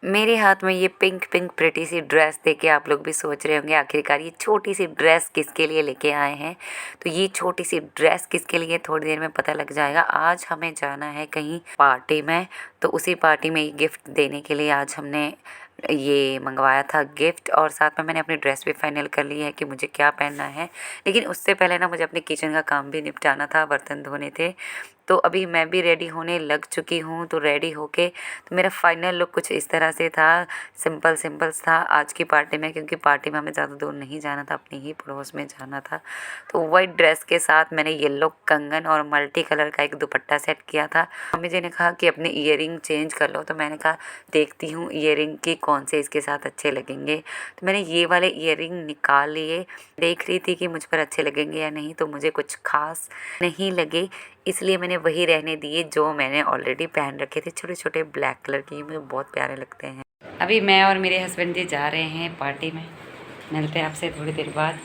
मेरे हाथ में ये पिंक पिंक प्रिटी सी ड्रेस देख के आप लोग भी सोच रहे होंगे आखिरकार ये छोटी सी ड्रेस किसके लिए लेके आए हैं। तो ये छोटी सी ड्रेस किसके लिए थोड़ी देर में पता लग जाएगा। आज हमें जाना है कहीं पार्टी में, तो उसी पार्टी में ये गिफ्ट देने के लिए आज हमने ये मंगवाया था गिफ्ट। और साथ में मैंने अपनी ड्रेस भी फाइनल कर ली है कि मुझे क्या पहनना है। लेकिन उससे पहले ना मुझे अपने किचन का काम भी निपटाना था, बर्तन धोने थे। तो अभी मैं भी रेडी होने लग चुकी हूँ। तो रेडी होके तो मेरा फाइनल लुक कुछ इस तरह से था, सिंपल सिंपल था आज की पार्टी में, क्योंकि पार्टी में हमें ज़्यादा दूर नहीं जाना था, अपने ही पड़ोस में जाना था। तो वाइट ड्रेस के साथ मैंने येलो कंगन और मल्टी कलर का एक दुपट्टा सेट किया था। मम्मी जी ने कहा कि अपने ईयरिंग चेंज कर लो, तो मैंने कहा देखती हूँ ईयरिंग की कौन से इसके साथ अच्छे लगेंगे। तो मैंने ये वाले ईयरिंग निकाल लिए, देख रही थी कि मुझ पर अच्छे लगेंगे या नहीं। तो मुझे कुछ खास नहीं लगे, इसलिए मैंने वही रहने दिए जो मैंने ऑलरेडी पहन रखे थे, छोटे छोटे ब्लैक कलर के। मुझे बहुत प्यारे लगते हैं। अभी मैं और मेरे हस्बैंड जी जा रहे हैं पार्टी में, मिलते हैं आपसे थोड़ी देर बाद।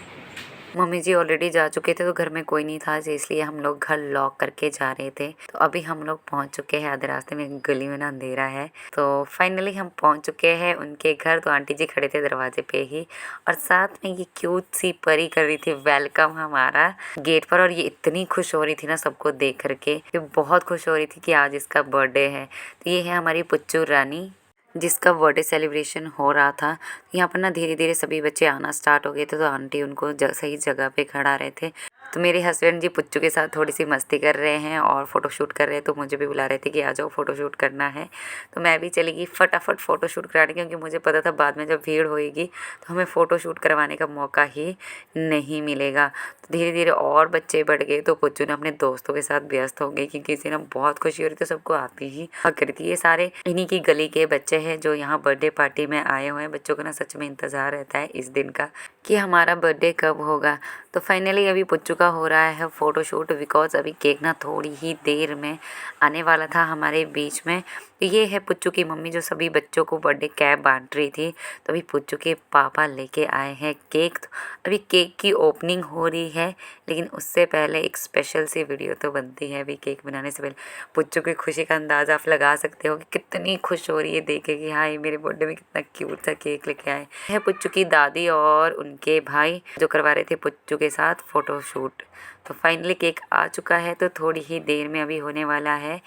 मम्मी जी ऑलरेडी जा चुके थे, तो घर में कोई नहीं था, इसलिए हम लोग घर लॉक करके जा रहे थे। तो अभी हम लोग पहुंच चुके हैं आधे रास्ते में, गली में ना अंधेरा है। तो फाइनली हम पहुंच चुके हैं उनके घर। तो आंटी जी खड़े थे दरवाजे पे ही, और साथ में ये क्यूट सी परी कर रही थी वेलकम हमारा गेट पर। और ये इतनी खुश हो रही थी ना सबको देख करके, ये बहुत खुश हो रही थी कि आज इसका बर्थडे है। तो ये है हमारी पुच्चू रानी, जिसका बर्थडे सेलिब्रेशन हो रहा था। यहाँ पर ना धीरे धीरे सभी बच्चे आना स्टार्ट हो गए थे, तो आंटी उनको सही जगह पे खड़ा रहे थे। तो मेरे हस्बैंड जी पुच्चू के साथ थोड़ी सी मस्ती कर रहे हैं और फोटोशूट कर रहे हैं। तो मुझे भी बुला रहे थे कि आ जाओ फोटोशूट करना है। तो मैं भी चली गई फटाफट फ़ोटोशूट कराने, क्योंकि मुझे पता था बाद में जब भीड़ होएगी तो हमें फ़ोटोशूट करवाने का मौका ही नहीं मिलेगा। तो धीरे धीरे और बच्चे बढ़ गए, तो पुच्चू ने अपने दोस्तों के साथ व्यस्त हो गई, क्योंकि इसे ना बहुत खुशी हो रही थी, सबको आती ही करी थी। ये सारे इन्हीं की गली के बच्चे हैं जो यहाँ बर्थडे पार्टी में आए हुए हैं। बच्चों को ना सच में इंतज़ार रहता है इस दिन का कि हमारा बर्थडे कब होगा। तो फाइनली अभी पुच्चू का हो रहा है फ़ोटोशूट, बिकॉज अभी केक ना थोड़ी ही देर में आने वाला था हमारे बीच में। तो ये है पुच्चू की मम्मी जो सभी बच्चों को बर्थडे कैप बांट रही थी। तो अभी पुच्चू के पापा लेके आए हैं केक। तो अभी केक की ओपनिंग हो रही है, लेकिन उससे पहले एक स्पेशल सी वीडियो तो बनती है अभी केक बनाने से पहले। पुच्चू की खुशी का अंदाज़ा आप लगा सकते हो कि कितनी खुश हो रही है देखे कि हाँ ये मेरे बर्थडे में कितना क्यूट सा केक लेके आए है। पुच्चू की दादी और उनके भाई जो करवा रहे थे पुच्चू के साथ फ़ोटोशूट। तो फाइनली केक आ चुका है, तो थोड़ी ही देर में अभी होने वाला है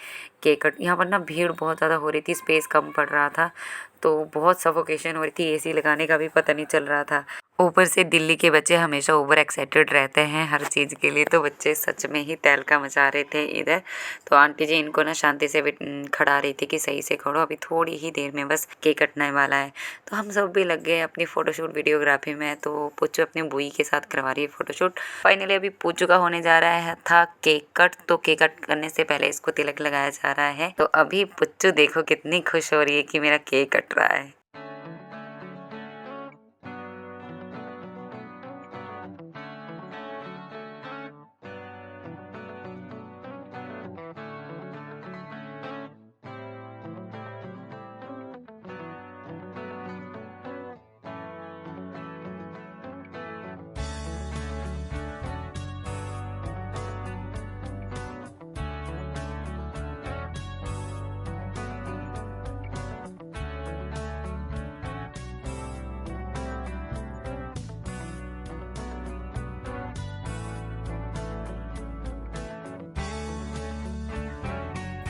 केक कट। यहाँ पर ना भीड़ बहुत ज़्यादा हो रही थी, स्पेस कम पड़ रहा था, तो बहुत सफोकेशन हो रही थी। एसी लगाने का भी पता नहीं चल रहा था। ऊपर से दिल्ली के बच्चे हमेशा ओवर एक्साइटेड रहते हैं हर चीज़ के लिए, तो बच्चे सच में ही तहलका मचा रहे थे इधर। तो आंटी जी इनको ना शांति से खड़ा रही थी कि सही से खड़ो, अभी थोड़ी ही देर में बस केक कटने वाला है। तो हम सब भी लग गए अपनी फ़ोटोशूट वीडियोग्राफी में। तो पुच्चू अपनी बुई के साथ करवा रही है फ़ोटोशूट। फाइनली अभी पुच्चू का होने जा रहा है था केक कट। तो केक कट करने से पहले इसको तिलक लगाया जा रहा है। तो अभी पुच्चू देखो कितनी खुश हो रही है कि मेरा केक कट रहा है।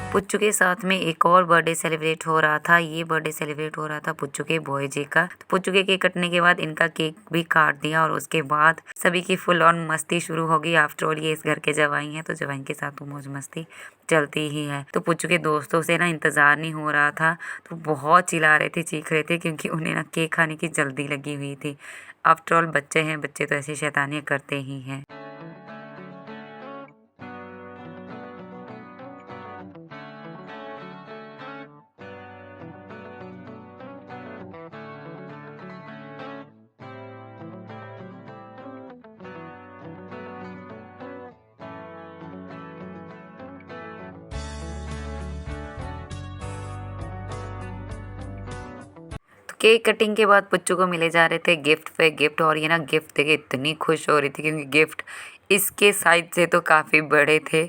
पुच्चू के साथ में एक और बर्थडे सेलिब्रेट हो रहा था। ये बर्थडे सेलिब्रेट हो रहा था पुच्चू के बॉय जी का। तो पुच्चू के केक कटने के बाद इनका केक भी काट दिया, और उसके बाद सभी की फुल ऑन मस्ती शुरू हो गई। आफ्टर ऑल ये इस घर के जवाई हैं, तो जवाई के साथ तो मौज मस्ती चलती ही है। तो पुच्चू के दोस्तों से ना इंतज़ार नहीं हो रहा था, तो बहुत चिल्ला रहे थे, चीख रहे थे, क्योंकि उन्हें ना केक खाने की जल्दी लगी हुई थी। आफ्टर ऑल बच्चे हैं, बच्चे तो ऐसी शैतानियाँ करते ही हैं। केक कटिंग के बाद पुच्चू को मिले जा रहे थे गिफ्ट पे गिफ्ट। और ये ना गिफ्ट देके इतनी खुश हो रही थी, क्योंकि गिफ्ट इसके साइज से तो काफ़ी बड़े थे।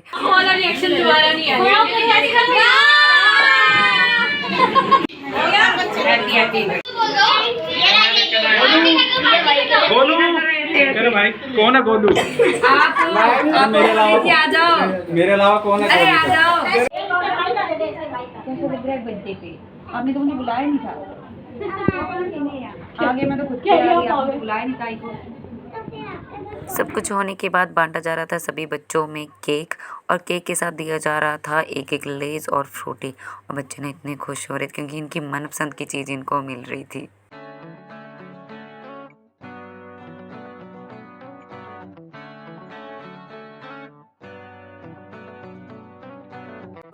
गोलू अरे भाई कौन है गोलू? आप मेरे अलावा आ जाओ, मेरे अलावा कौन है? अरे आ जाओ। बर्थडे पे आपने तो मुझे बुलाया नहीं था। आगे मैं तो खुद के आपने बुलाया नहीं था इनको। सब कुछ होने के बाद बांटा जा रहा था सभी बच्चों में केक, और केक के साथ दिया जा रहा था एक एक लेज और फ्रूटी, और बच्चे ने इतने खुश हो रहे थे क्योंकि इनकी मनपसंद की चीज़ इनको मिल रही थी।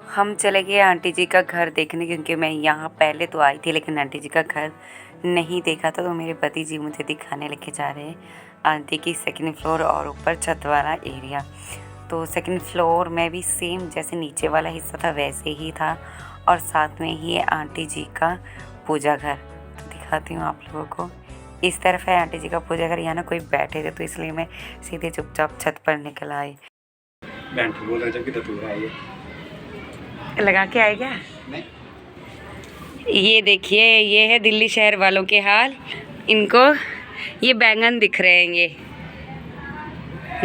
हम चले गए आंटी जी का घर देखने, क्योंकि मैं यहाँ पहले तो आई थी लेकिन आंटी जी का घर नहीं देखा था, तो मेरे पति जी मुझे दिखाने लेके जा रहे हैं आंटी की सेकंड फ्लोर और ऊपर छत वाला एरिया। तो सेकंड फ्लोर में भी सेम जैसे नीचे वाला हिस्सा था वैसे ही था, और साथ में ही है आंटी जी का पूजा घर। तो दिखाती हूँ आप लोगों को। इस तरफ है आंटी जी का पूजा घर। यहाँ ना कोई बैठे थे तो इसलिए मैं सीधे चुपचाप छत पर निकल आई। बोल रहे जबकि धतूरा है ये लगा के आए क्या? ये देखिए, ये है दिल्ली शहर वालों के हाल। इनको ये बैंगन दिख रहे हैं, ये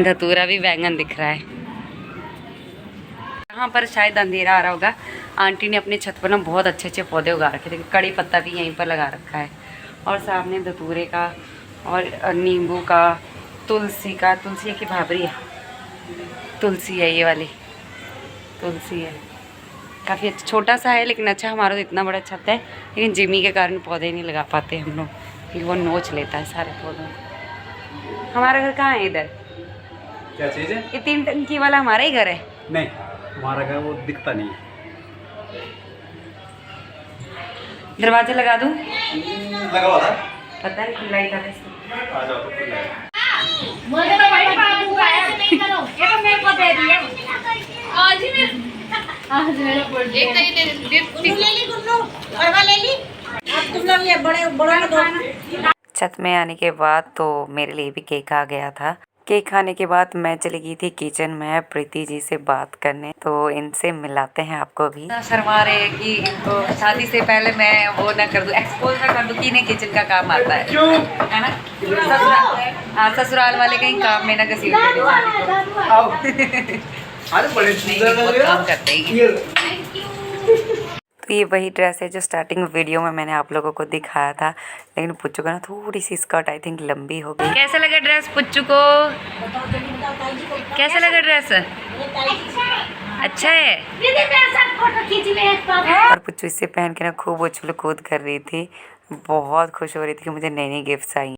धतूरा भी बैंगन दिख रहा है। यहाँ पर शायद अंधेरा आ रहा होगा। आंटी ने अपने छत पर ना बहुत अच्छे अच्छे पौधे उगा रखे थे। कड़ी पत्ता भी यहीं पर लगा रखा है, और सामने धतूरे का और नींबू का, तुलसी का। तुलसी की भाबरी है, तुलसी है, ये वाली तुलसी है। काफ़ी अच्छा, छोटा सा है लेकिन अच्छा। हमारा तो इतना बड़ा छत है लेकिन जिमी के कारण पौधे नहीं लगा पाते हम लोग, क्योंकि वो नोच लेता है सारे पौधों को। हमारा घर कहाँ है? इधर क्या चीज़ है? ये 3 टंकी वाला हमारा ही घर है। नहीं, हमारा घर वो दिखता नहीं है। दरवाजा लगा दूँ? लगा हुआ था, पता नहीं खुला ही था। आ जाओ तो खुला है। मुझे तो भाई बाबू का ऐसे नहीं करो, ये तो मेरे को दे दिया आज मेरा बर्थडे। एक ले ली गुन्नू, और ले ली। अब तुम लोग ये बड़े बड़ा दो। छत में आने के बाद तो मेरे लिए भी केक आ गया था। केक खाने के बाद मैं चली गई थी किचन में प्रीति जी से बात करने, तो इनसे मिलाते हैं आपको भी। शर्मा रहे कि तो शादी से पहले मैं वो ना कर दूं, एक्सपोज ना कर दूं कि इन्हें किचन का काम आता है। क्यों? है ना? ससुराल वाले कहीं काम में ना घसीट बड़े काम करते हैं। तो ये वही ड्रेस है जो स्टार्टिंग वीडियो में मैंने आप लोगों को दिखाया था, लेकिन पुच्चू का ना थोड़ी सी स्कर्ट आई थिंक लंबी हो गई। कैसा लगा ड्रेस पुच्चू को? कैसा लगा ड्रेस? अच्छा है। और पुच्चू इससे पहन के ना खूब उछल कूद कर रही थी, बहुत खुश हो रही थी कि मुझे नई नई गिफ्ट्स आई।